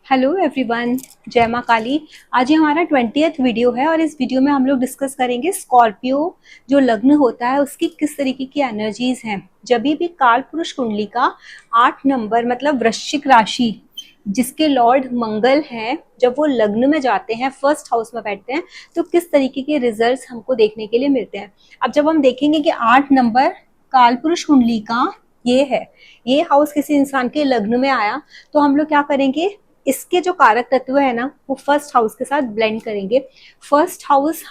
Hello everyone, जय माँ काली। आज ये हमारा 20th वीडियो है और इस वीडियो में हम लोग डिस्कस करेंगे स्कॉर्पियो जो लग्न होता है उसकी किस तरीके की एनर्जीज हैं। जब भी काल पुरुष कुंडली का 8 नंबर मतलब वृश्चिक राशि जिसके लॉर्ड मंगल हैं, जब वो लग्न में जाते हैं, फर्स्ट हाउस में बैठते हैं, तो किस तरीके के रिजल्ट्स हमको देखने के लिए मिलते हैं। अब जब हम देखेंगे कि 8 नंबर काल पुरुष कुंडली का ये है, ये हाउस किसी इंसान के लग्न में आया, तो हम लोग क्या करेंगे, इसके जो कारक तत्व है ना वो फर्स्ट हाउस के साथ ब्लेंड करेंगे। फर्स्ट हाउस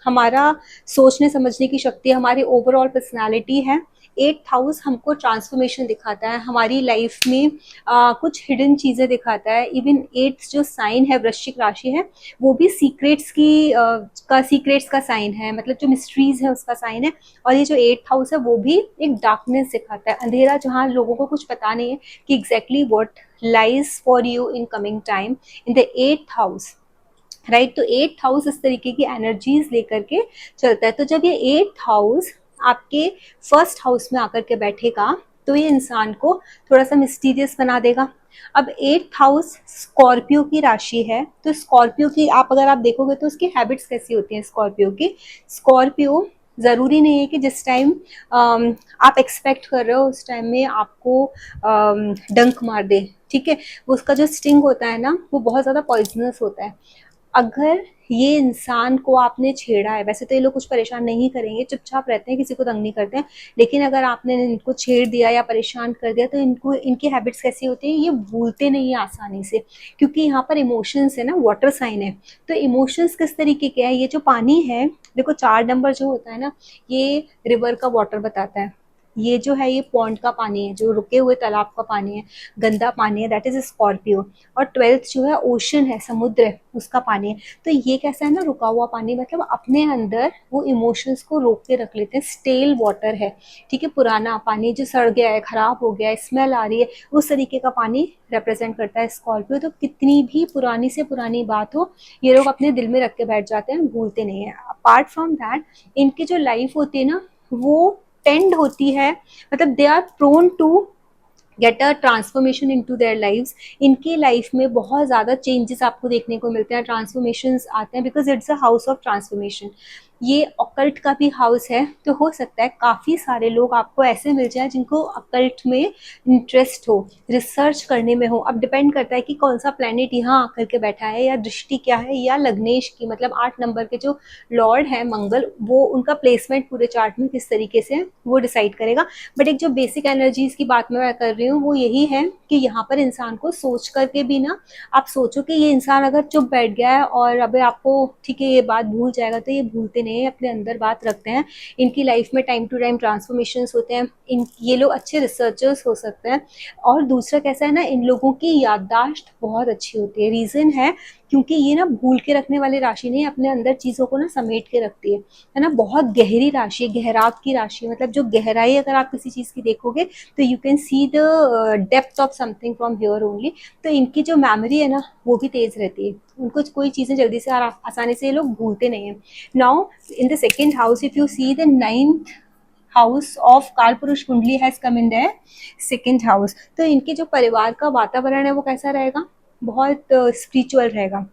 हमारा सोचने समझने की शक्ति, हमारी ओवरऑल पर्सनालिटी है। 8th हाउस हमको ट्रांसफॉर्मेशन दिखाता है, हमारी लाइफ में कुछ हिडन चीजें दिखाता है। इवन 8th जो साइन है, वृश्चिक राशि है, वो भी सीक्रेट्स का साइन है, मतलब जो मिस्ट्रीज है उसका साइन है। और ये जो 8th हाउस है वो भी एक डार्कनेस दिखाता है, अंधेरा, जहाँ लोगों को कुछ पता नहीं है कि exactly what lies for you in coming time in the 8th house, right. तो 8th हाउस इस तरीके की एनर्जीज लेकर के चलता है। तो जब ये 8th हाउस आपके फर्स्ट हाउस में आकर के बैठेगा तो ये इंसान को थोड़ा सा मिस्टीरियस बना देगा। अब 8th हाउस स्कॉर्पियो की राशि है, तो स्कॉर्पियो की अगर आप देखोगे तो उसकी हैबिट्स कैसी होती हैं स्कॉर्पियो की। स्कॉर्पियो जरूरी नहीं है कि जिस टाइम आप एक्सपेक्ट कर रहे हो उस टाइम में आपको डंक मार दे, ठीक है। उसका जो स्टिंग होता है ना वो बहुत ज्यादा पॉइजनस होता है। अगर ये इंसान को आपने छेड़ा है, वैसे तो ये लोग कुछ परेशान नहीं करेंगे, चुपचाप रहते हैं, किसी को तंग नहीं करते हैं, लेकिन अगर आपने इनको छेड़ दिया या परेशान कर दिया तो इनको इनकी हैबिट्स कैसी होती है, ये भूलते नहीं है आसानी से, क्योंकि यहाँ पर इमोशंस है ना, वाटर साइन है। तो इमोशंस किस तरीके के है, ये जो पानी है, देखो 4 नंबर जो होता है ना, ये रिवर का वाटर बताता है। ये जो है ये पॉन्ड का पानी है, जो रुके हुए तालाब का पानी है, गंदा पानी है, दैट इज स्कॉर्पियो। और 12th जो है ओशन है, समुद्र है, उसका पानी है। तो ये कैसा है ना, रुका हुआ पानी, मतलब अपने अंदर वो इमोशंस को रोक के रख लेते हैं। स्टेल वाटर है, ठीक है, पुराना पानी जो सड़ गया है, खराब हो गया है, स्मेल आ रही है, उस तरीके का पानी रिप्रेजेंट करता है स्कॉर्पियो। तो कितनी भी पुरानी से पुरानी बात हो, ये लोग अपने दिल में रख के बैठ जाते हैं, भूलते नहीं है। अपार्ट फ्रॉम दैट, इनकी जो लाइफ होती है ना वो टेंड होती है, मतलब they are prone to get a transformation into their life. इनकी लाइफ में बहुत ज़्यादा चेंजेस आपको देखने को मिलते हैं, ट्रांसफॉर्मेशन आते हैं, because it's a house of transformation. ये ऑकल्ट का भी हाउस है, तो हो सकता है काफ़ी सारे लोग आपको ऐसे मिल जाए जिनको ऑकल्ट में इंटरेस्ट हो, रिसर्च करने में हो। अब डिपेंड करता है कि कौन सा प्लैनेट यहाँ आकर के बैठा है, या दृष्टि क्या है, या लग्नेश की, मतलब 8 नंबर के जो लॉर्ड है मंगल, वो उनका प्लेसमेंट पूरे चार्ट में किस तरीके से वो डिसाइड करेगा। बट एक जो बेसिक एनर्जीज की बात मैं कर रही हूँ वो यही है कि यहाँ पर इंसान को सोच करके भी ना, आप सोचो कि ये इंसान अगर चुप बैठ गया है और अभी आपको ठीक है ये बात भूल जाएगा, तो ये भूलते नहीं है, अपने अंदर बात रखते हैं। इनकी लाइफ में टाइम टू टाइम ट्रांसफॉर्मेशन होते हैं। ये लोग अच्छे रिसर्चर्स हो सकते हैं। और दूसरा कैसा है ना, इन लोगों की याददाश्त बहुत अच्छी होती है। रीजन है क्योंकि ये ना भूल के रखने वाली राशि नहीं, अपने अंदर चीजों को ना समेट के रखती है ना। बहुत गहरी राशि, गहराव की राशि, मतलब जो गहराई अगर आप किसी चीज की देखोगे तो you can see the depth of something from here only. तो इनकी जो मेमोरी है ना वो भी तेज रहती है, उनको कोई चीजें जल्दी से आसानी से ये लोग भूलते नहीं है। Now in the second house, if you see the 9th house of काल पुरुष कुंडली has come in the second house, तो इनके जो परिवार का वातावरण है वो कैसा रहेगा, बहुत स्पिरिचुअल रहेगा।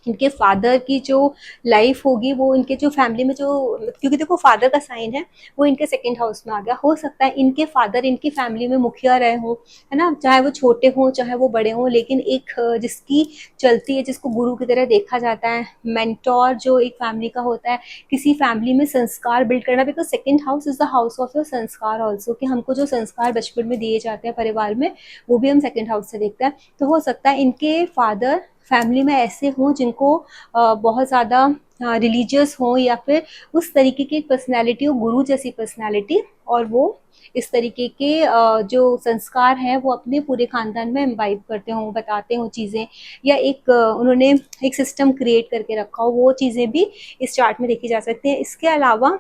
इनके फादर की जो लाइफ होगी वो, इनके जो फैमिली में जो, क्योंकि देखो फादर का साइन है वो इनके सेकंड हाउस में आ गया, हो सकता है इनके फादर इनकी फैमिली में मुखिया रहे हों, है ना, चाहे वो छोटे हों चाहे वो बड़े हों, लेकिन एक जिसकी चलती है, जिसको गुरु की तरह देखा जाता है, मेंटोर जो एक फैमिली का होता है, किसी फैमिली में संस्कार बिल्ड करना। Because second house is the house of your संस्कार ऑल्सो, कि हमको जो संस्कार बचपन में दिए जाते हैं परिवार में, वो भी हम सेकंड हाउस से देखते हैं। तो हो सकता है इनके फादर फैमिली में ऐसे हों जिनको बहुत ज़्यादा रिलीजियस हों, या फिर उस तरीके की पर्सनैलिटी हो, गुरु जैसी पर्सनैलिटी, और वो इस तरीके के जो संस्कार हैं वो अपने पूरे खानदान में इम्बाइब करते हों, बताते हों चीज़ें, या एक उन्होंने एक सिस्टम क्रिएट करके रखा हो, वो चीज़ें भी इस चार्ट में देखी जा सकती हैं। इसके अलावा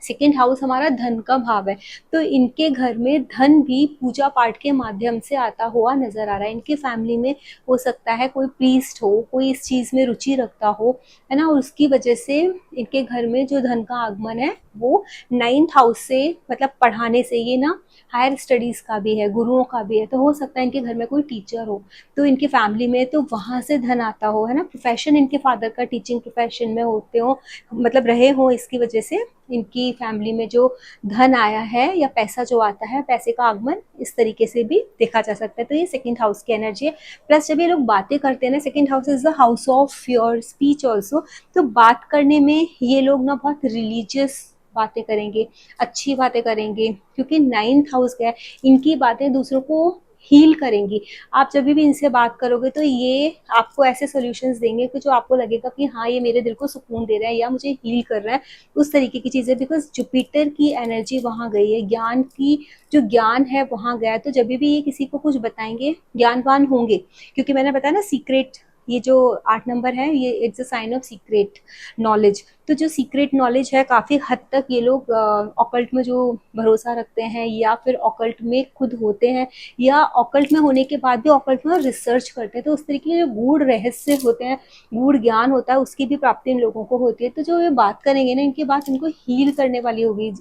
सेकेंड हाउस हमारा धन का भाव है, तो इनके घर में धन भी पूजा पाठ के माध्यम से आता हुआ नजर आ रहा है। इनकी फैमिली में हो सकता है कोई प्रीस्ट हो, कोई इस चीज में रुचि रखता हो, है ना, और उसकी वजह से इनके घर में जो धन का आगमन है वो 9th हाउस से, मतलब पढ़ाने से, ये ना हायर स्टडीज का भी है, गुरुओं का भी है। तो हो सकता है इनके घर में कोई टीचर हो, तो इनकी फैमिली में तो वहां से धन आता हो, है ना। प्रोफेशन इनके फादर का टीचिंग प्रोफेशन में होते हो, मतलब रहे हो, इसकी वजह से इनकी फैमिली में जो धन आया है या पैसा जो आता है, पैसे का आगमन इस तरीके से भी देखा जा सकता है। तो ये सेकंड हाउस की एनर्जी है। प्लस जब ये लोग बातें करते हैं ना, second house is the house of your speech also, तो बात करने में ये लोग ना बहुत रिलीजियस बातें करेंगे, अच्छी बातें करेंगे, क्योंकि 9th हाउस क्या है, इनकी बातें दूसरों को हील करेंगी। आप जब भी इनसे बात करोगे तो ये आपको ऐसे सॉल्यूशंस देंगे कि जो आपको लगेगा कि हाँ, ये मेरे दिल को सुकून दे रहा है या मुझे हील कर रहा है, उस तरीके की चीजें। बिकॉज जुपिटर की एनर्जी वहां गई है, ज्ञान की जो ज्ञान है वहां गया है। तो जब भी ये किसी को कुछ बताएंगे, ज्ञानवान होंगे, क्योंकि मैंने बताया ना सीक्रेट, ये जो 8 नंबर है, ये it's a sign of secret knowledge. तो जो सीक्रेट नॉलेज है, काफी हद तक ये लोग ऑकल्ट में जो भरोसा रखते हैं, या फिर ऑकल्ट में खुद होते हैं, या ऑकल्ट में होने के बाद भी ऑकल्ट में रिसर्च करते हैं। तो उस तरीके के जो गूढ़ रहस्य होते हैं, गूढ़ ज्ञान होता है, उसकी भी प्राप्ति इन लोगों को होती है। तो जो ये बात करेंगे ना, इनकी बात इनको हील करने वाली होगी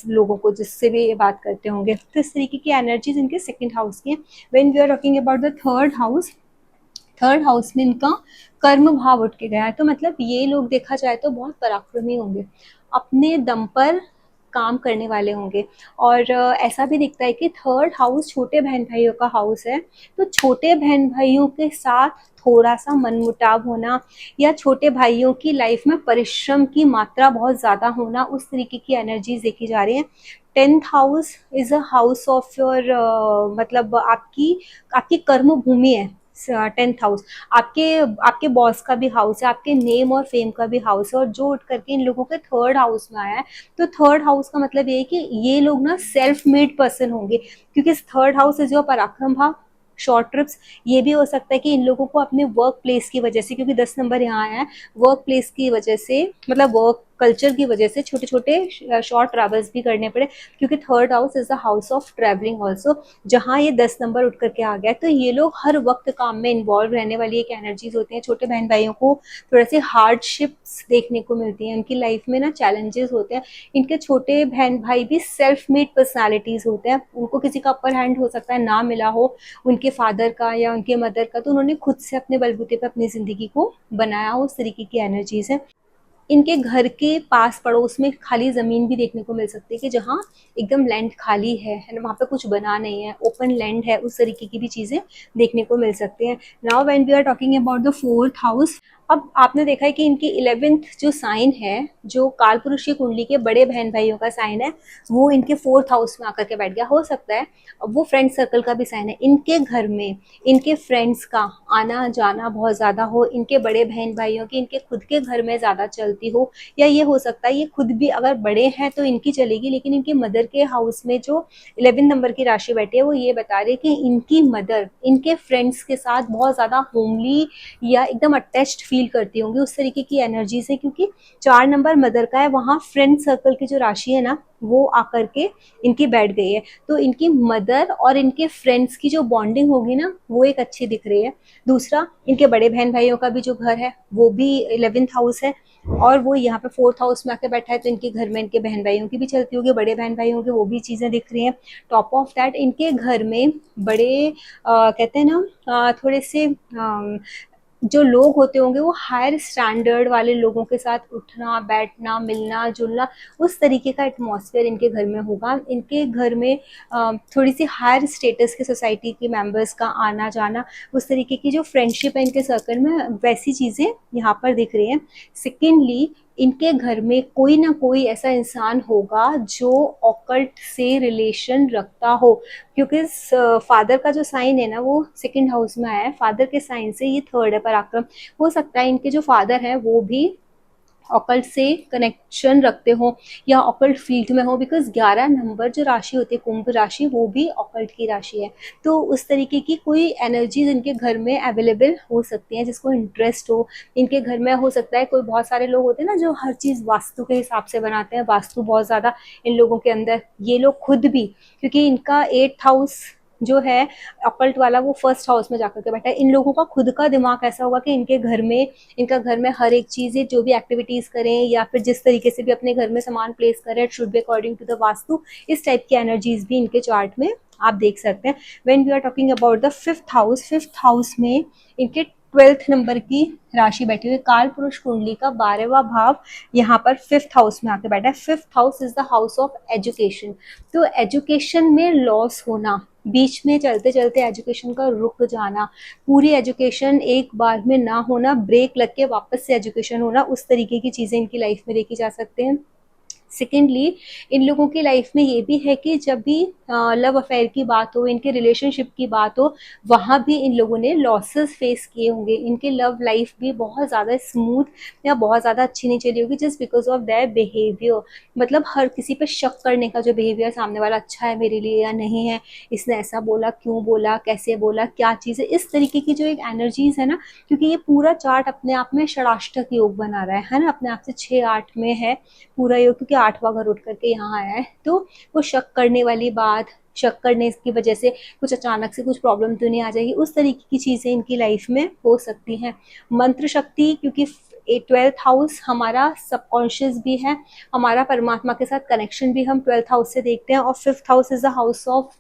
लोगों को जिससे भी ये बात करते होंगे। तो इस तरीके की एनर्जीज इनके सेकंड हाउस की है। When we are talking about the third house, third house में इनका कर्म भाव उठ के गया है। तो मतलब ये लोग देखा जाए तो बहुत पराक्रमी होंगे, अपने दम पर काम करने वाले होंगे। और ऐसा भी दिखता है कि थर्ड हाउस छोटे बहन भाइयों का हाउस है। तो छोटे बहन भाइयों के साथ थोड़ा सा मनमुटाव होना, या छोटे भाइयों की लाइफ में परिश्रम की मात्रा बहुत ज्यादा होना, उस तरीके की एनर्जीज देखी जा रही है। 10th house is a house of your, मतलब आपकी आपकी कर्म भूमि है 10th हाउस। आपके आपके बॉस का भी हाउस है, आपके नेम और फेम का भी हाउस है, और जो उठ करके इन लोगों के थर्ड हाउस में आया है। तो थर्ड हाउस का मतलब ये है कि ये लोग ना सेल्फ मेड पर्सन होंगे, क्योंकि थर्ड हाउस इज योर पराक्रम भाव, शॉर्ट ट्रिप्स। ये भी हो सकता है कि इन लोगों को अपने वर्क प्लेस की वजह से, क्योंकि 10 नंबर यहाँ आया है, वर्क प्लेस की वजह से, मतलब वर्क कल्चर की वजह से छोटे छोटे शॉर्ट ट्रेवल्स भी करने पड़े, क्योंकि third house is the house of travelling also. जहाँ ये 10 नंबर उठ करके आ गया, तो ये लोग हर वक्त काम में इन्वॉल्व रहने वाली एक एनर्जीज होती हैं। छोटे बहन भाइयों को थोड़ा सी हार्डशिप्स देखने को मिलती हैं, उनकी लाइफ में ना चैलेंजेस होते हैं। इनके छोटे बहन भाई भी सेल्फ मेड पर्सनालिटीज होते हैं, उनको किसी का अपर हैंड हो सकता है ना मिला हो, उनके फादर का या उनके मदर का, तो उन्होंने खुद से अपने बलबूते पर अपनी जिंदगी को बनाया हो, उस तरीके की एनर्जीज है। इनके घर के पास पड़ोस में खाली जमीन भी देखने को मिल सकती है, कि जहाँ एकदम लैंड खाली है ना, वहाँ पे कुछ बना नहीं है, ओपन लैंड है, उस तरीके की भी चीजें देखने को मिल सकती हैं। Now when we are talking about the fourth house, अब आपने देखा है कि इनकी 11th जो साइन है, जो काल पुरुष की कुंडली के बड़े बहन भाइयों का साइन है, वो इनके फोर्थ हाउस में आकर के बैठ गया। हो सकता है वो फ्रेंड सर्कल का भी साइन है, इनके घर में इनके फ्रेंड्स का आना जाना बहुत ज्यादा हो, इनके बड़े बहन भाइयों की इनके खुद के घर में ज्यादा चलती हो, या ये हो सकता है ये खुद भी अगर बड़े हैं तो इनकी चलेगी, लेकिन इनकी मदर के हाउस में जो 11 नंबर की राशि बैठी है, वो ये बता रही है कि इनकी मदर इनके फ्रेंड्स के साथ बहुत ज्यादा होमली या एकदम अटैच्ड फील करती होंगी, उस तरीके की एनर्जी से। क्योंकि 4 नंबर मदर का है, वहां फ्रेंड सर्कल की जो राशि है ना, वो आकर के इनकी बैठ गई है। तो इनकी मदर और इनके फ्रेंड्स की जो बॉन्डिंग होगी ना, वो एक अच्छी दिख रही है। दूसरा, इनके बड़े बहन भाइयों का भी जो घर है, वो भी 11th हाउस है, और वो यहाँ पे फोर्थ हाउस में आके बैठा है। तो इनके घर में इनके बहन भाइयों की भी चलती होगी, बड़े बहन भाइयों की वो भी चीजें दिख रही हैं। टॉप ऑफ दैट, इनके घर में बड़े कहते हैं ना, थोड़े से जो लोग होते होंगे, वो हायर स्टैंडर्ड वाले लोगों के साथ उठना बैठना मिलना जुलना, उस तरीके का एटमॉस्फेयर इनके घर में होगा। इनके घर में थोड़ी सी हायर स्टेटस के सोसाइटी के मेंबर्स का आना जाना, उस तरीके की जो फ्रेंडशिप है इनके सर्कल में, वैसी चीजें यहाँ पर दिख रही हैं। सेकेंडली, इनके घर में कोई ना कोई ऐसा इंसान होगा जो ऑकल्ट से रिलेशन रखता हो, क्योंकि फादर का जो साइन है ना, वो सेकंड हाउस में आया है, फादर के साइन से ये थर्ड है, पराक्रम। हो सकता है इनके जो फादर है वो भी ऑकल्ट से कनेक्शन रखते हो या ऑकल्ट फील्ड में हो, बिकॉज 11 नंबर जो राशि होती है कुंभ राशि, वो भी ऑकल्ट की राशि है। तो उस तरीके की कोई एनर्जीज इनके घर में अवेलेबल हो सकती हैं, जिसको इंटरेस्ट हो। इनके घर में हो सकता है कोई, बहुत सारे लोग होते हैं ना जो हर चीज वास्तु के हिसाब से बनाते हैं, वास्तु बहुत ज्यादा इन लोगों के अंदर, ये लोग खुद भी, क्योंकि इनका 8th हाउस जो है ऑकल्ट वाला वो फर्स्ट हाउस में जाकर के बैठा है। इन लोगों का खुद का दिमाग ऐसा होगा कि इनका घर में हर एक चीज़ जो भी एक्टिविटीज़ करें या फिर जिस तरीके से भी अपने घर में सामान प्लेस करें, it should be according to the vastu. इस टाइप की एनर्जीज भी इनके चार्ट में आप देख सकते हैं। When we are talking about the fifth house में इनके 12th नंबर की राशि बैठी हुई है। काल पुरुष कुंडली का 12वां भाव यहाँ पर फिफ्थ हाउस में आके बैठा है। Fifth house is the house of education. तो एजुकेशन में लॉस होना, बीच में चलते चलते एजुकेशन का रुक जाना, पूरी एजुकेशन एक बार में ना होना, ब्रेक लग के वापस से एजुकेशन होना, उस तरीके की चीजें इनकी लाइफ में देखी जा सकते हैं। सेकेंडली, इन लोगों की लाइफ में ये भी है कि जब भी लव अफेयर की बात हो, इनके रिलेशनशिप की बात हो, वहाँ भी इन लोगों ने लॉसेस फेस किए होंगे। इनके लव लाइफ भी बहुत ज़्यादा स्मूथ या बहुत ज़्यादा अच्छी नहीं चली होगी just because of their behaviour. मतलब हर किसी पे शक करने का जो बिहेवियर, सामने वाला अच्छा है मेरे लिए या नहीं है, इसने ऐसा बोला, क्यों बोला, कैसे बोला, क्या चीज़ है, इस तरीके की जो एक एनर्जीज है ना, क्योंकि ये पूरा चार्ट अपने आप में षडाष्टक योग बना रहा है ना, अपने आप से 6-8 में है पूरा योग, क्योंकि 8वां घर उठ करके यहाँ आया है। तो वो शक करने वाली बात, शक करने की वजह से कुछ अचानक से कुछ प्रॉब्लम तो नहीं आ जाएगी, उस तरीके की चीजें इनकी लाइफ में हो सकती हैं। मंत्र शक्ति, क्योंकि 12th हाउस हमारा सबकॉन्शियस भी है, हमारा परमात्मा के साथ कनेक्शन भी हम 12th हाउस से देखते हैं, और 5th house is the house of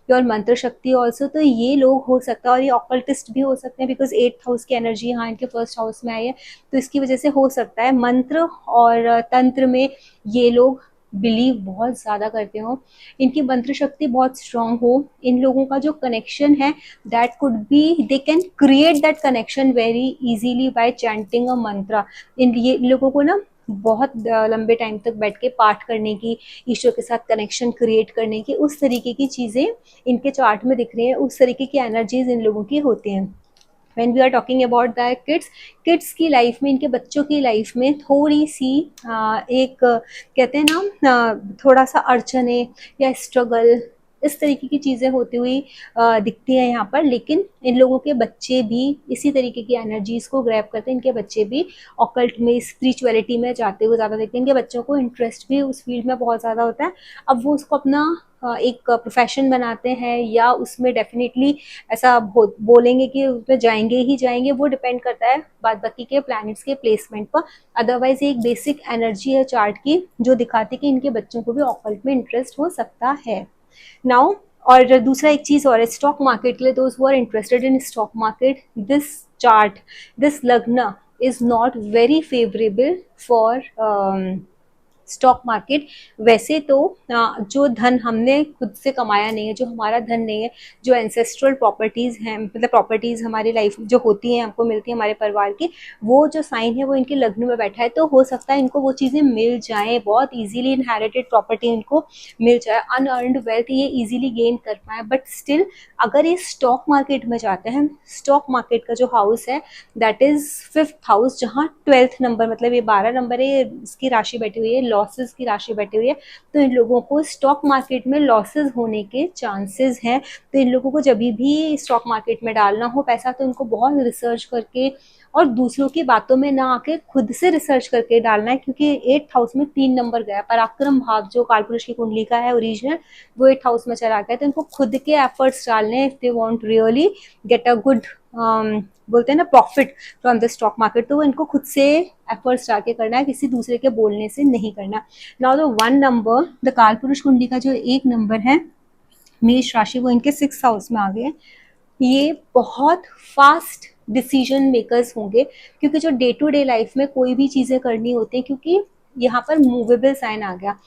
your मंत्र शक्ति ऑल्सो। तो ये लोग हो सकता है, और ये ऑकल्टिस्ट भी हो सकते हैं बिकॉज 8th हाउस की एनर्जी यहाँ इनके फर्स्ट हाउस में आई है, तो इसकी वजह से हो सकता है मंत्र और तंत्र में ये लोग बिलीव बहुत ज़्यादा करते हो, इनकी मंत्र शक्ति बहुत स्ट्रांग हो। इन लोगों का जो कनेक्शन है that could be, they can create that connection very easily by chanting a mantra. ये लोगों को ना बहुत लंबे टाइम तक बैठ के पाठ करने की, ईश्वर के साथ कनेक्शन क्रिएट करने की, उस तरीके की चीज़ें इनके चार्ट में दिख रही हैं, उस तरीके की एनर्जीज इन लोगों की होती हैं। When we are talking about the kids की लाइफ में, इनके बच्चों की लाइफ में थोड़ी सी एक कहते हैं ना थोड़ा सा अड़चने या स्ट्रगल, इस तरीके की चीज़ें होती हुई दिखती हैं यहाँ पर। लेकिन इन लोगों के बच्चे भी इसी तरीके की एनर्जीज को ग्रैब करते हैं, इनके बच्चे भी ऑकल्ट में, स्पिरिचुअलिटी में जाते हुए ज़्यादा देखते हैं, इनके बच्चों को इंटरेस्ट भी उस फील्ड में बहुत ज़्यादा होता है। अब वो उसको अपना एक प्रोफेशन बनाते हैं या उसमें डेफिनेटली ऐसा बोलेंगे कि उसमें जाएंगे ही जाएंगे, वो डिपेंड करता है बाद बाकी के प्लैनेट्स के प्लेसमेंट पर। अदरवाइज एक बेसिक एनर्जी है चार्ट की जो दिखाती है कि इनके बच्चों को भी ऑकल्ट में इंटरेस्ट हो सकता है। नाउ, और दूसरा एक चीज और है स्टॉक मार्केट के लिए, those who are interested in stock market, this chart, this lagna is not very favourable for stock market. वैसे तो जो धन हमने खुद से कमाया नहीं है, जो हमारा धन नहीं है, जो एंसेस्ट्रल प्रॉपर्टीज हैं, मतलब प्रॉपर्टीज हमारी लाइफ जो होती हैं, हमको मिलती है हमारे परिवार की, वो जो साइन है वो इनके लग्न में बैठा है, तो हो सकता है इनको वो चीज़ें मिल जाएं, बहुत इजीली इनहेरिटेड प्रॉपर्टी इनको मिल जाए, अनअर्न्ड वेल्थ ये इजीली गेन कर पाए। बट स्टिल अगर ये स्टॉक मार्केट में जाते हैं, स्टॉक मार्केट का जो हाउस है दैट इज 5th हाउस, जहाँ 12th नंबर, मतलब ये 12 नंबर है, इसकी राशि बैठी हुई है, लॉसेस की राशि बैठी हुई है, तो इन लोगों को स्टॉक मार्केट में लॉसेस होने के चांसेस हैं। तो इन लोगों को जब भी स्टॉक मार्केट में डालना हो पैसा, तो इनको बहुत रिसर्च करके और दूसरों की बातों में ना आके खुद से रिसर्च करके डालना है, क्योंकि 8th हाउस में 3 नंबर गया, पराक्रम भाव जो कालपुरुष की कुंडली का है ओरिजिनल, वो 8th हाउस में चला गया। तो इनको खुद के एफर्ट्स डालने हैं if they want really get a good बोलते हैं ना profit from the stock market, तो वो इनको खुद से एफर्ट्स डाल के करना है, किसी दूसरे के बोलने से नहीं करना। नाउ द 1 नंबर, द कालपुरुष कुंडली का जो 1 नंबर है मेष राशि, वो इनके 6th हाउस में आ गए। ये बहुत फास्ट डिसीजन मेकर्स होंगे, क्योंकि जो डे टू डे लाइफ में कोई भी चीजें करनी होती हैं, क्योंकि यहाँ पर मूवेबल साइन आ गया।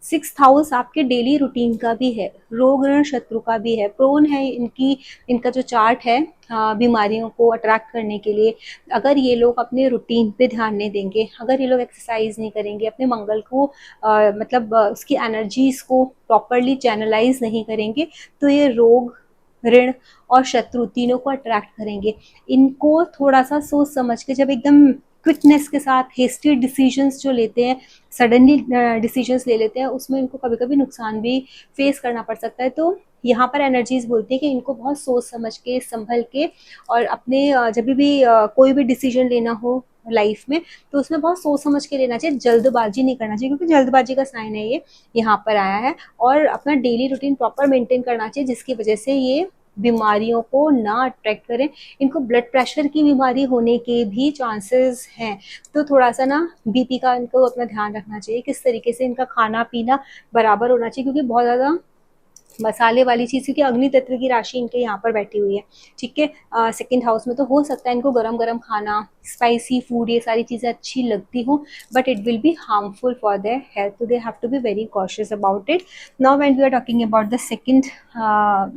6th हाउस आपके डेली रूटीन का भी है, रोग ऋण शत्रु का भी है, प्रोन है इनका जो चार्ट है बीमारियों को अट्रैक्ट करने के लिए। अगर ये लोग अपने रूटीन पे ध्यान नहीं देंगे, अगर ये लोग एक्सरसाइज नहीं करेंगे, अपने मंगल को मतलब उसकी एनर्जीज को प्रॉपरली चैनलाइज नहीं करेंगे, तो ये रोग, ऋण और शत्रु तीनों को अट्रैक्ट करेंगे। इनको थोड़ा सा सोच समझ के, जब एकदम क्विकनेस के साथ हेस्टी डिसीजंस जो लेते हैं, सडनली डिसीजंस ले लेते हैं, उसमें इनको कभी कभी नुकसान भी फेस करना पड़ सकता है। तो यहाँ पर एनर्जीज बोलती है कि इनको बहुत सोच समझ के, संभल के, और अपने जब भी कोई भी डिसीजन लेना हो लाइफ में, तो उसमें बहुत सोच समझ के लेना चाहिए, जल्दबाजी नहीं करना चाहिए, क्योंकि जल्दबाजी का साइन है ये यहाँ पर आया है। और अपना डेली रूटीन प्रॉपर मेंटेन करना चाहिए, जिसकी वजह से ये बीमारियों को ना अट्रैक्ट करें। इनको ब्लड प्रेशर की बीमारी होने के भी चांसेस हैं, तो थोड़ा सा ना बीपी का इनको अपना ध्यान रखना चाहिए, किस तरीके से इनका खाना पीना बराबर होना चाहिए, क्योंकि बहुत ज़्यादा मसाले वाली चीज़, क्योंकि अग्नि तत्व की राशि इनके यहाँ पर बैठी हुई है, ठीक है। सेकंड हाउस में तो हो सकता है इनको गरम गरम खाना, स्पाइसी फूड, ये सारी चीज़ें अच्छी लगती हों, but it will be harmful for their health, तो they have to be very cautious about it. Now when we are talking about the second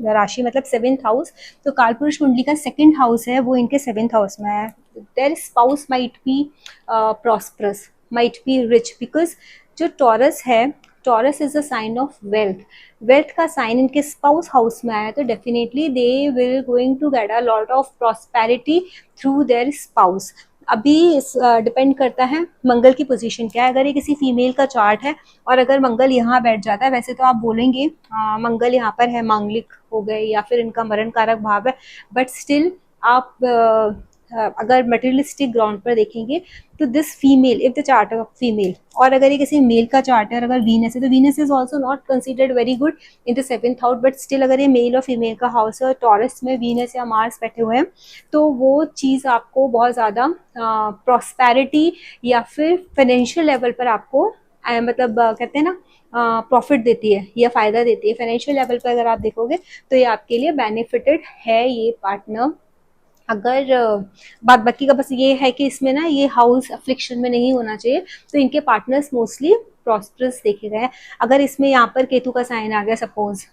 rashi, मतलब सेवेंथ हाउस, तो कालपुरुष कुंडली का सेकंड हाउस है वो इनके सेवेंथ हाउस में है। Their spouse might be prosperous, might be rich, because जो टॉरस है, Taurus is a sign of wealth, wealth का साइन इनके स्पाउस हाउस में आया, तो definitely they will going to get a lot of prosperity through their spouse. अभी depend करता है मंगल की पोजीशन क्या है। अगर ये किसी फीमेल का चार्ट है और अगर मंगल यहाँ बैठ जाता है, वैसे तो आप बोलेंगे मंगल यहाँ पर है, मांगलिक हो गए या फिर इनका मरण कारक भाव है, बट स्टिल आप अगर मटेरियलिस्टिक ग्राउंड पर देखेंगे तो this female, if the chart of female, और अगर ये किसी मेल का चार्ट है और अगर वीनस है, तो Venus is also not considered very good in the seventh house, but still अगर ये मेल और फीमेल का हाउस है और टॉरस में वीनस या मार्स बैठे हुए हैं, तो वो चीज़ आपको बहुत ज़्यादा प्रॉस्पेरिटी या फिर फाइनेंशियल लेवल पर आपको मतलब कहते हैं ना प्रॉफिट देती है या फायदा देती है। फाइनेंशियल लेवल पर अगर आप देखोगे तो ये आपके लिए बेनिफिटेड है ये पार्टनर। अगर बात बाकी का बस ये है कि इसमें ना ये हाउस अफ्लिक्शन में नहीं होना चाहिए, तो इनके पार्टनर्स मोस्टली प्रॉस्परस देखे गए हैं। अगर इसमें यहाँ पर केतु का साइन आ गया सपोज,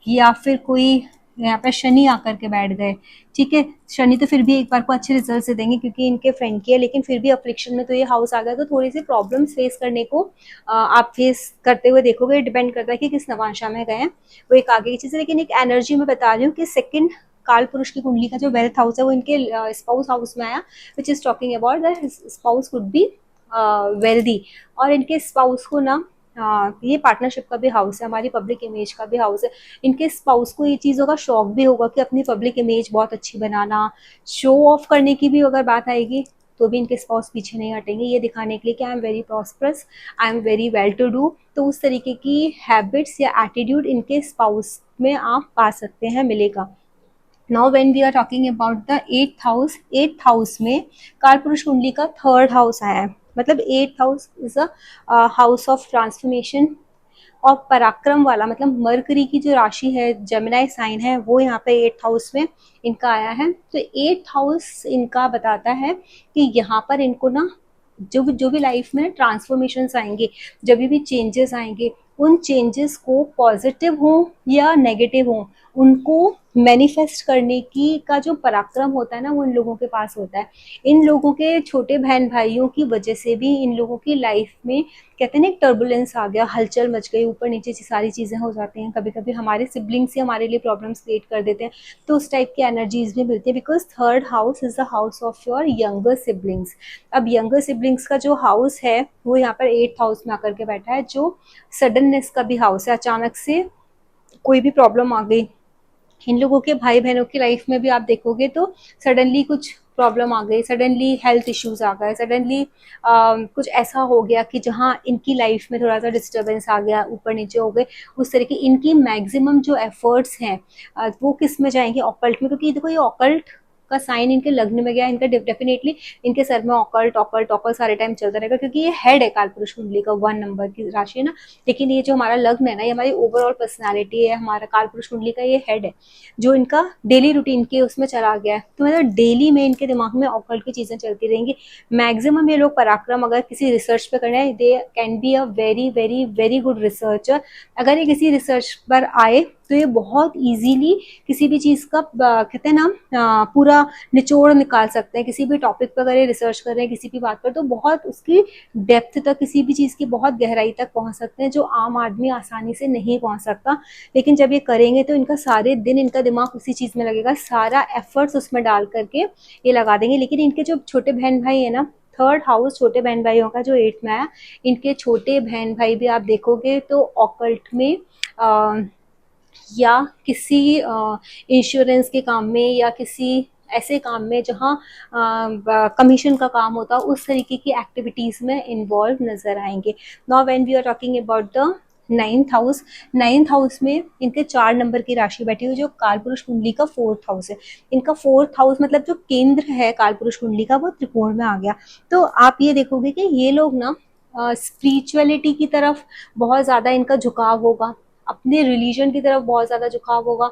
या फिर कोई यहाँ पर शनि आकर के बैठ गए, ठीक है, शनि तो फिर भी एक बार को अच्छे रिजल्ट से देंगे क्योंकि इनके फ्रेंड की है, लेकिन फिर भी अफ्लिक्शन में तो ये हाउस आ गया, तो थोड़ी सी प्रॉब्लम्स फेस करने को आप फेस करते हुए देखोगे। डिपेंड करता है कि किस नवांशा में गए हैं, वो एक आगे की चीज़ है। लेकिन एक एनर्जी में बता रही हूँ कि सेकंड काल पुरुष की कुंडली का जो वेल्थ हाउस है वो इनके स्पाउस हाउस में आया, which is talking about that spouse could be wealthy, और इनके स्पाउस को ना ये पार्टनरशिप का भी हाउस है, हमारी पब्लिक इमेज का भी हाउस है। इनके स्पाउस को ये चीज़ों का शौक भी होगा कि अपनी पब्लिक इमेज बहुत अच्छी बनाना, शो ऑफ करने की भी अगर बात आएगी तो भी इनके स्पाउस पीछे नहीं हटेंगे, ये दिखाने के लिए कि I am very prosperous, I am very well to do. तो उस तरीके की हैबिट्स या एटीट्यूड इनके स्पाउस में आप पा सकते हैं, मिलेगा। Now when we are talking about the eighth house, eighth house में कालपुरुष कुंडली का थर्ड हाउस आया है, मतलब eighth house is a house of transformation और पराक्रम वाला, मतलब मरकरी की जो राशि है, जेमिनाई साइन है, वो यहाँ पे एट्थ हाउस में इनका आया है। तो एट्थ हाउस इनका बताता है कि यहाँ पर इनको ना जो भी लाइफ में ट्रांसफॉर्मेशन आएंगे, जब भी चेंजेस आएंगे, उन चेंजेस को पॉजिटिव हो या नेगेटिव हो, उनको मैनिफेस्ट करने की का जो पराक्रम होता है ना, वो इन लोगों के पास होता है। इन लोगों के छोटे बहन भाइयों की वजह से भी इन लोगों की लाइफ में कहते हैं ना एक टर्बुलेंस आ गया, हलचल मच गई, ऊपर नीचे सारी चीज़ें हो जाती हैं। कभी कभी हमारे सिबलिंग्स ही हमारे लिए प्रॉब्लम्स क्रिएट कर देते हैं, तो उस टाइप की एनर्जीज भी मिलती है, because third house is the house of your younger siblings. अब यंगर सिबलिंग्स का जो हाउस है वो यहाँ पर एट्थ हाउस में आकर के बैठा है, जो सडननेस का भी हाउस है। अचानक से कोई भी प्रॉब्लम आ गई, इन लोगों के भाई बहनों की लाइफ में भी आप देखोगे तो सडनली कुछ प्रॉब्लम आ गई, सडनली हेल्थ इश्यूज आ गए, सडनली कुछ ऐसा हो गया कि जहाँ इनकी लाइफ में थोड़ा सा डिस्टर्बेंस आ गया, ऊपर नीचे हो गए, उस तरह की इनकी मैक्सिमम जो एफर्ट्स हैं वो किस में जाएंगे, ऑकल्ट में, क्योंकि देखो ये ऑकल्ट का साइन इनके लग्न में गया, इनका डेफिनेटली इनके सर में ऑकल्ट ऑकल्ट ऑकल्ट सारे टाइम चलता रहेगा, क्योंकि ये हेड है कालपुरुष कुंडली का, 1 नंबर की राशि है ना। लेकिन ये जो हमारा लग्न है ना, ये हमारी ओवरऑल पर्सनालिटी है, हमारा कालपुरुष कुंडली का ये हेड है, जो इनका डेली रूटीन के उसमें चला गया है। तो मतलब डेली में इनके दिमाग में ऑकल्ट की चीजें चलती रहेंगी। मैक्सिमम ये लोग पराक्रम अगर किसी रिसर्च पे करना है, they can be a very very very good researcher. अगर ये किसी रिसर्च पर आए तो ये बहुत इजीली किसी भी चीज़ का कहते हैं ना पूरा निचोड़ निकाल सकते हैं। किसी भी टॉपिक पर अगर ये रिसर्च कर रहे हैं किसी भी बात पर, तो बहुत उसकी डेप्थ तक, किसी भी चीज़ की बहुत गहराई तक पहुंच सकते हैं, जो आम आदमी आसानी से नहीं पहुंच सकता। लेकिन जब ये करेंगे तो इनका सारे दिन इनका दिमाग उसी चीज़ में लगेगा, सारा एफर्ट्स उसमें डाल करके ये लगा देंगे। लेकिन इनके जो छोटे बहन भाई है ना, थर्ड हाउस छोटे बहन भाइयों का जो 8th में आया, इनके छोटे बहन भाई भी आप देखोगे तो ऑकल्ट में या किसी इंश्योरेंस के काम में या किसी ऐसे काम में जहाँ कमीशन का काम होता है, उस तरीके की एक्टिविटीज़ में इन्वॉल्व नज़र आएंगे। Now when we are talking about the ninth house में इनके 4 नंबर की राशि बैठी हुई जो कालपुरुष कुंडली का 4th हाउस है। इनका 4th हाउस मतलब जो केंद्र है कालपुरुष कुंडली का वो त्रिकोण में आ गया। तो आप ये देखोगे कि ये लोग ना स्पिरिचुअलिटी की तरफ बहुत ज़्यादा इनका झुकाव होगा, अपने रिलीजन की तरफ बहुत ज़्यादा झुकाव होगा।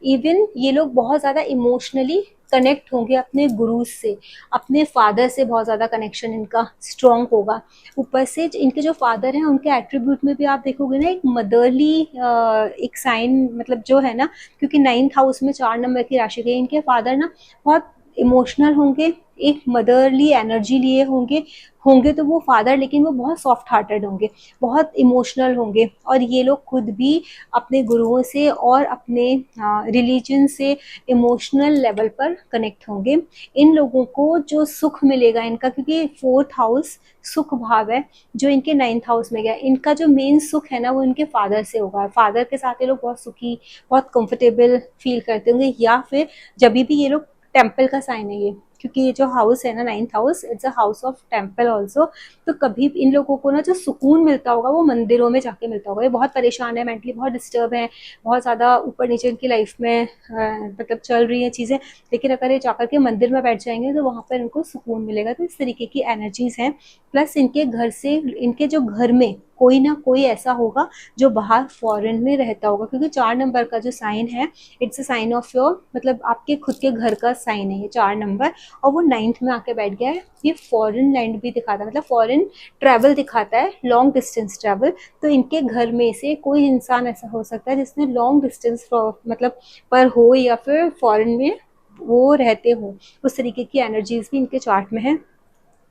इवन ये लोग बहुत ज़्यादा इमोशनली कनेक्ट होंगे अपने गुरु से, अपने फादर से बहुत ज़्यादा कनेक्शन इनका स्ट्रॉन्ग होगा। ऊपर से इनके जो फादर हैं उनके एट्रीब्यूट में भी आप देखोगे ना एक मदरली एक साइन मतलब जो है ना, क्योंकि 9th हाउस में 4 नंबर की राशि गई, इनके फादर ना बहुत इमोशनल होंगे, एक मदरली एनर्जी लिए होंगे होंगे तो वो फादर, लेकिन वो बहुत सॉफ्ट हार्टेड होंगे, बहुत इमोशनल होंगे। और ये लोग खुद भी अपने गुरुओं से और अपने रिलीजन से इमोशनल लेवल पर कनेक्ट होंगे। इन लोगों को जो सुख मिलेगा इनका, क्योंकि 4th हाउस सुख भाव है जो इनके 9th हाउस में गया, इनका जो मेन सुख है ना वो इनके फादर से होगा। फादर के साथ ये लोग बहुत सुखी, बहुत कंफर्टेबल फील करते होंगे। या फिर जब भी ये लोग, टेम्पल का साइन है ये, क्योंकि ये जो हाउस है ना 9th house, it's a house of temple also. तो कभी इन लोगों को ना जो सुकून मिलता होगा वो मंदिरों में जाके मिलता होगा। ये बहुत परेशान है, मेंटली बहुत डिस्टर्ब है, बहुत ज़्यादा ऊपर नीचे इनकी लाइफ में मतलब चल रही है चीज़ें, लेकिन अगर ये जाकर के मंदिर में बैठ जाएंगे तो वहाँ पर इनको सुकून मिलेगा। तो इस तरीके की एनर्जीज हैं। प्लस इनके घर से, इनके जो घर में कोई ना कोई ऐसा होगा जो बाहर फॉरेन में रहता होगा, क्योंकि 4 नंबर का जो साइन है it's a sign of your, मतलब आपके खुद के घर का साइन है ये 4 नंबर, और वो 9th में आके बैठ गया है। ये फॉरेन लैंड भी दिखाता है, मतलब फॉरेन ट्रैवल दिखाता है, लॉन्ग डिस्टेंस ट्रैवल। तो इनके घर में से कोई इंसान ऐसा हो सकता है जिसने लॉन्ग डिस्टेंस मतलब पर हो, या फिर फॉरेन में वो रहते हो, उस तरीके की एनर्जीज भी इनके चार्ट में है।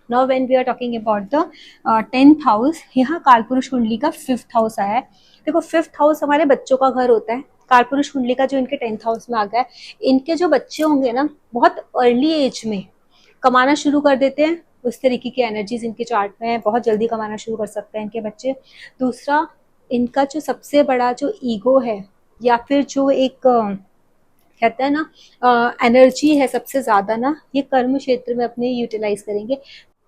Now when we are talking about the 10th house, यहाँ कालपुरुष कुंडली का 5th हाउस आया है। देखो 5th हाउस हमारे बच्चों का घर होता है, कालपुरुष कुंडली का जो इनके 10th हाउस में आ गया है, इनके जो बच्चे होंगे ना बहुत अर्ली एज में कमाना शुरू कर देते हैं। उस तरीके की एनर्जीज इनके चार्ट में है, बहुत जल्दी कमाना शुरू कर सकते हैं इनके बच्चे। दूसरा, इनका जो सबसे बड़ा जो ईगो है, या फिर जो एक कहते हैं ना एनर्जी है सबसे ज्यादा ना, ये कर्म क्षेत्र में अपने यूटिलाइज करेंगे।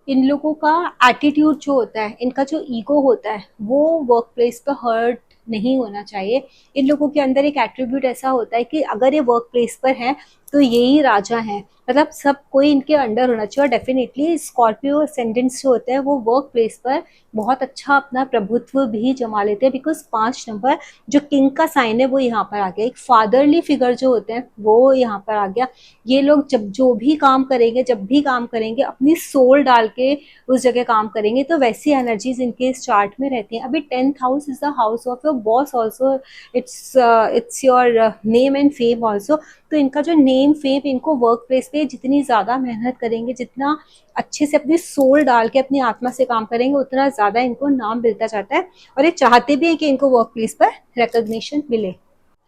इन लोगों का एटीट्यूड जो होता है, इनका जो ईगो होता है, वो वर्क प्लेस पर हर्ट नहीं होना चाहिए। इन लोगों के अंदर एक एट्रीब्यूट ऐसा होता है कि अगर ये वर्क प्लेस पर है तो यही राजा है, मतलब सब कोई इनके अंडर होना चाहिए। और डेफिनेटली स्कॉर्पियो असेंडेंट्स जो होते हैं वो वर्क प्लेस पर बहुत अच्छा अपना प्रभुत्व भी जमा लेते हैं, बिकॉज 5 नंबर जो किंग का साइन है वो यहाँ पर आ गया। एक फादरली फिगर जो होते हैं वो यहाँ पर आ गया। ये लोग जब जो भी काम करेंगे, जब भी काम करेंगे, अपनी सोल डाल के उस जगह काम करेंगे। तो वैसी एनर्जीज इनके इस चार्ट में रहती हैं। अभी 10th house is the house of your boss also, it's your name and fame also. तो इनका जो नेम फेम, इनको वर्क प्लेस पे जितनी ज़्यादा मेहनत करेंगे, जितना अच्छे से अपनी सोल डाल के अपनी आत्मा से काम करेंगे, उतना ज़्यादा इनको नाम मिलता जाता है। और ये चाहते भी हैं कि इनको वर्क प्लेस पर रिकॉग्निशन मिले।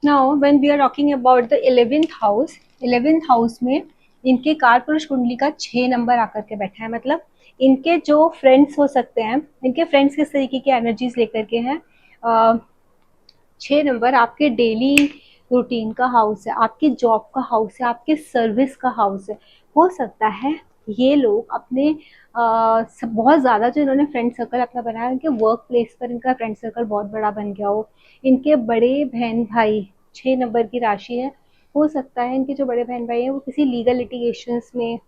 Now when we are talking about the 11th house, 11th house में इनके कालपुरुष कुंडली का 6 नंबर आकर के बैठा है। मतलब इनके जो फ्रेंड्स हो सकते हैं, इनके फ्रेंड्स किस तरीके की एनर्जीज लेकर के हैं। 6 नंबर आपके डेली रूटीन का हाउस है, आपकी जॉब का हाउस है, आपके सर्विस का हाउस है। हो सकता है ये लोग अपने बहुत ज़्यादा जो इन्होंने फ्रेंड सर्कल अपना बनाया, इनके वर्क प्लेस पर इनका फ्रेंड सर्कल बहुत बड़ा बन गया हो। इनके बड़े बहन भाई, 6 नंबर की राशि है, हो सकता है इनके जो बड़े बहन भाई हैं वो किसी लीगल लिटिगेशंस में,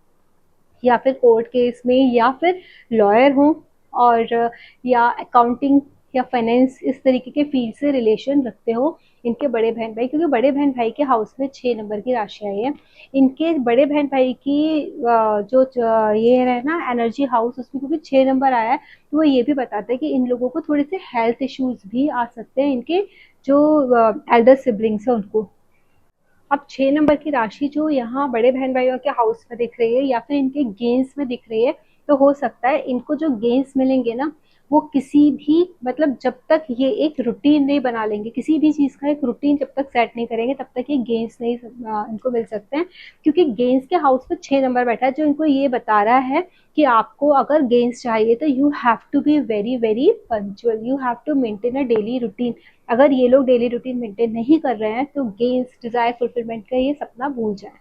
या फिर कोर्ट केस में, या फिर लॉयर हों, और या अकाउंटिंग या फाइनेंस इस तरीके के फील्ड से रिलेशन रखते हो इनके बड़े बहन भाई। क्योंकि बड़े बहन भाई के हाउस में 6 नंबर की राशि आई है। इनके बड़े बहन भाई की ये है ना एनर्जी हाउस, उसमें क्योंकि 6 नंबर आया है तो वो ये भी बताता है कि इन लोगों को थोड़े से हेल्थ इश्यूज भी आ सकते हैं, इनके जो एल्डर सिबलिंग्स है उनको। अब 6 नंबर की राशि जो यहाँ बड़े बहन भाइयों के हाउस में दिख रही है, या फिर इनके गेन्स में दिख रही है, तो हो सकता है इनको जो गेन्स मिलेंगे ना, वो किसी भी, मतलब जब तक ये एक रूटीन नहीं बना लेंगे, किसी भी चीज़ का एक रूटीन जब तक सेट नहीं करेंगे, तब तक ये गेन्स नहीं इनको मिल सकते हैं। क्योंकि गेन्स के हाउस में 6 नंबर बैठा है, जो इनको ये बता रहा है कि आपको अगर गेन्स चाहिए तो you have to be very very punctual, you have to maintain a daily routine. अगर ये लोग डेली रूटीन मेंटेन नहीं कर रहे हैं तो गेन्स, डिजायर, फुलफिलमेंट का ये सपना भूल जाए।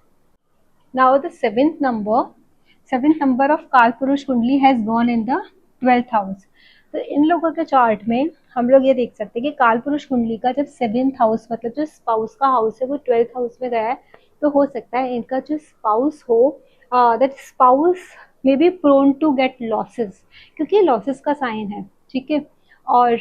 Now the seventh number of Kalpurush kundli has gone in the 12th house. तो इन लोगों के चार्ट में हम लोग ये देख सकते हैं कि कालपुरुष कुंडली का जब 7th हाउस मतलब जो स्पाउस का हाउस है वो 12th हाउस में गया है, तो हो सकता है इनका जो स्पाउस हो, that spouse may be prone to get losses, क्योंकि लॉसेस का साइन है, ठीक है। और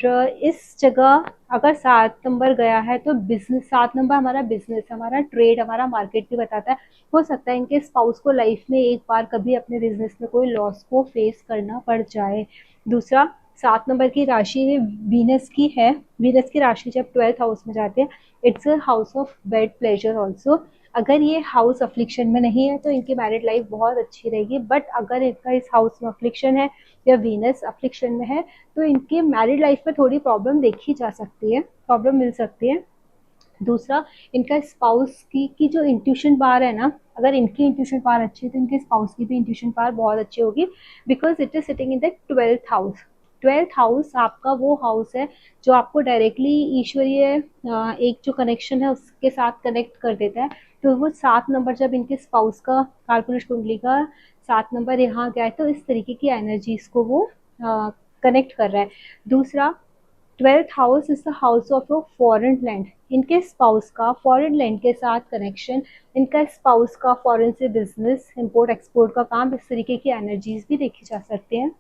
इस जगह अगर 7 नंबर गया है तो बिजनेस, 7 नंबर हमारा बिजनेस, हमारा ट्रेड, हमारा मार्केट भी बताता है। हो सकता है इनके स्पाउस को लाइफ में एक बार कभी अपने बिजनेस में कोई लॉस को फेस करना पड़ जाए। दूसरा, 7 नंबर की राशि वीनस की है। वीनस की राशि जब 12th हाउस में जाते हैं, it's a house of bed pleasure also. अगर ये हाउस अफ्लिक्शन में नहीं है तो इनकी मैरिड लाइफ बहुत अच्छी रहेगी, बट अगर इनका इस हाउस में अफ्लिक्शन है या वीनस अफ्लिक्शन में है तो इनकी मैरिड लाइफ में थोड़ी प्रॉब्लम देखी जा सकती है, प्रॉब्लम मिल सकती है। दूसरा, इनका स्पाउस की जो इंट्यूशन पावर है ना, अगर इनकी इंट्यूशन पावर अच्छी है तो इनके स्पाउस की भी इंट्यूशन पावर बहुत अच्छी होगी, because it is sitting in the 12th house. 12th house आपका वो हाउस है जो आपको डायरेक्टली ईश्वरीय एक जो कनेक्शन है उसके साथ कनेक्ट कर देता है। तो वो 7 नंबर जब इनके स्पाउस का, कालपुरुष कुंडली का 7 नंबर यहाँ गया है तो इस तरीके की एनर्जीज को वो कनेक्ट कर रहा है। दूसरा, 12th house is the house of a foreign land. इनके स्पाउस का फॉरेन लैंड के साथ कनेक्शन, इनका स्पाउस का फॉरेन से बिजनेस, इंपोर्ट एक्सपोर्ट का काम, इस तरीके की एनर्जीज भी देखी जा सकते हैं।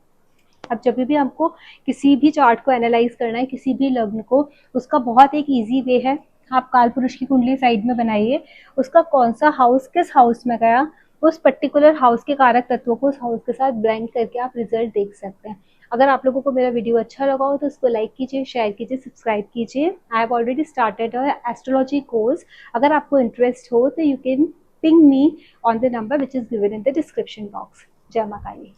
अब जब भी हमको किसी भी चार्ट को एनालाइज करना है, किसी भी लग्न को, उसका बहुत एक इजी वे है। आप कालपुरुष की कुंडली साइड में बनाइए, उसका कौन सा हाउस किस हाउस में गया, उस पर्टिकुलर हाउस के कारक तत्वों को उस हाउस के साथ ब्लेंड करके आप रिजल्ट देख सकते हैं। अगर आप लोगों को मेरा वीडियो अच्छा लगा हो तो उसको लाइक कीजिए, शेयर कीजिए, सब्सक्राइब कीजिए। I have already started a astrology course. अगर आपको इंटरेस्ट हो तो you can ping me on the number which is given in the description box. जय मां काली।